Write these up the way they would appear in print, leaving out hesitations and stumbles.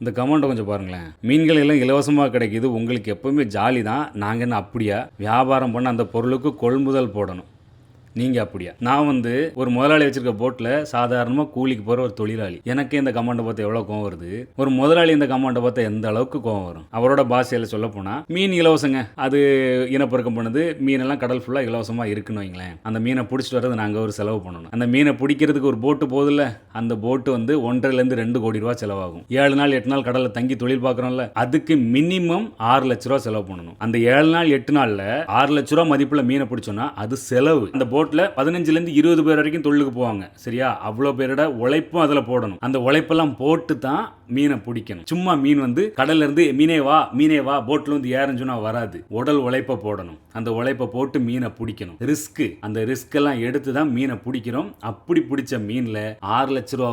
இந்த கமெண்ட்டை கொஞ்சம் பாருங்களேன். மீன்கள் எல்லாம் இலவசமாக கிடைக்குது, உங்களுக்கு எப்பவுமே ஜாலி தான். நாங்கள் என்ன அப்படியா? வியாபாரம் பண்ண அந்த பொருளுக்கு கொள்முதல் போடணும். நீங்கள் அப்படியா? நான் ஒரு முதலாளி வச்சிருக்க போட்டில் சாதாரணமாக கூலிக்கு போகிற ஒரு தொழிலாளி. எனக்கு இந்த கமாண்டை பார்த்து எவ்வளோ கோவம் வருது. ஒரு முதலாளி இந்த கமாண்டை பார்த்து எந்த அளவுக்கு கோவம் வரும். அவரோட பாஷையில் சொல்ல போனால் மீன் இலவசங்க, அது இனப்பெருக்கம் பண்ணுது, மீனெல்லாம் கடல் ஃபுல்லாக இலவசமாக இருக்குன்னு வைங்களேன். அந்த மீனை பிடிச்சிட்டு வர்றது நாங்கள் ஒரு செலவு பண்ணணும். அந்த மீனை பிடிக்கிறதுக்கு ஒரு போட்டு போதில்ல, அந்த போட்டு 1.5 to 2 கோடி ரூபா செலவாகும். 7 நாள் 8 நாள் கடலில் தங்கி தொழில் பார்க்குறோம்ல, அதுக்கு மினிமம் 6 லட்ச ரூபா செலவு பண்ணணும். அந்த 7 நாள் 8 நாளில் 6 லட்ச ரூபா மதிப்பில் மீனை பிடிச்சோன்னா அது செலவு. அந்த போட்டில் 15 to 20 பேர் வரைக்கும் தொழிலுக்கு போவாங்க. சரியா? அவ்வளோ பேரோட உழைப்பும் அதில் போடணும். அந்த உழைப்பெல்லாம் போட்டு தான் மீனை பிடிக்கணும். சும்மா மீன் கடல்ல இருந்து மீனே வா போட்டில் ஏறன்னு சொன்னா வராது. உடல் உழைப்பை போடணும். அந்த உழைப்பை போட்டு மீனை பிடிக்கணும். அந்த ரிஸ்க் எல்லாம் எடுத்து தான் மீனை பிடிக்கிறோம். அப்படி பிடிச்ச மீன்ல 6 லட்ச ரூபா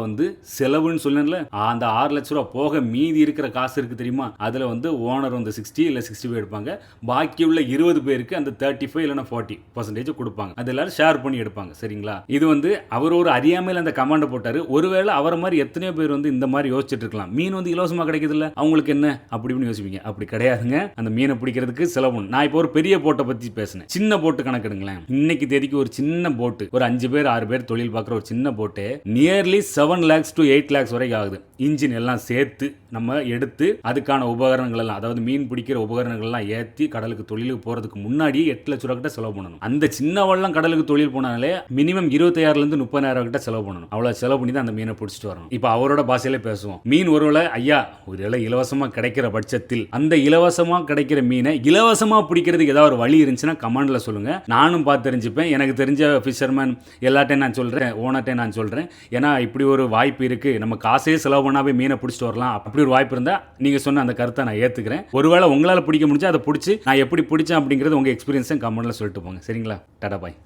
செலவுன்னு சொன்னேன்ல, அந்த 6 லட்ச ரூபா போக மீதி இருக்கிற காசு இருக்கு தெரியுமா, அதுல ஓனர் 60 இல்ல 65 எடுப்பாங்க. பாக்கி உள்ள 20 பேருக்கு அந்த 35 இல்லைன்னா 40% கொடுப்பாங்க. அது எல்லாரும் ஷேர் பண்ணி எடுப்பாங்க. சரிங்களா? இது அவர் ஒரு அறியாமையில் அந்த கமாண்டை போட்டாரு. ஒருவேளை அவரை மாதிரி எத்தனையோ பேர் இந்த மாதிரி யோசிச்சுட்டு இருக்கலாம். மீன் இலவசமா கிடைக்குது இல்ல, அவங்களுக்கு என்ன அப்படின்னு யோசிப்பீங்க. அப்படி கிடையாதுங்க. அந்த மீனை பிடிக்கிறதுக்கு செலவு. நான் இப்போ ஒரு பெரிய போட்டை பத்தி பேசினேன். சின்ன போட்டு கணக்கெடுங்களேன். இன்னைக்கு தேதிக்கு ஒரு சின்ன போட்டு, ஒரு 5 பேர் 6 பேர் தொழில் பார்க்குற ஒரு சின்ன போட்டு நியர்லி 7 lakhs to 8 lakhs வரைக்கும் ஆகுது. இன்ஜின் எல்லாம் சேர்த்து நம்ம எடுத்து அதுக்கான உபகரணங்கள் எல்லாம், அதாவது மீன் பிடிக்கிற உபகரணங்கள் எல்லாம் ஏற்றி கடலுக்கு தொழிலுக்கு போறதுக்கு முன்னாடி 8 லட்ச ரூபா கிட்ட செலவு பண்ணணும். அந்த சின்ன வள்ளம் கடலுக்கு தொழில் போனாலே மினிமம் 26,000 to 30,000 கிட்ட செலவு பண்ணணும். அவ்வளவு செலவு பண்ணி தான் அந்த மீனை பிடிச்சிட்டு வரணும். இப்போ அவரோட பாஷையில பேசுவோம். மீன் ஒருவேளை ஐயா ஒரு இலவசமா கிடைக்கிற பட்சத்தில் அந்த இலவசமா கிடைக்கிற மீனை இலவசமா பிடிக்கிறதுக்கு ஏதாவது ஒரு வழி இருந்துச்சுன்னா கமெண்ட்ல சொல்லுங்க. நானும் பார்த்து தெரிஞ்சுப்பேன். எனக்கு தெரிஞ்ச ஃபிஷர்மேன் எல்லாத்தையும் நான் சொல்றேன், ஓனர்ட்டையும் நான் சொல்றேன். ஏன்னா இப்படி ஒரு வாய்ப்பு இருக்கு, நம்ம காசே செலவு பண்ணாவே மீனை பிடிச்சிட்டு வரலாம். அப்படி ஒரு வாய்ப்பு இருந்தா நீங்க சொன்ன அந்த கருத்தை நான் ஏத்துக்கிறேன். ஒருவேளை உங்களால பிடிக்க முடிஞ்சா அதை பிடிச்சி நான் எப்படி பிடிச்சேன் அப்படிங்கிறது உங்க எக்ஸ்பீரியன்ஸை கமெண்ட்ல சொல்லிட்டு போங்க. சரிங்களா? டாடா பாய்.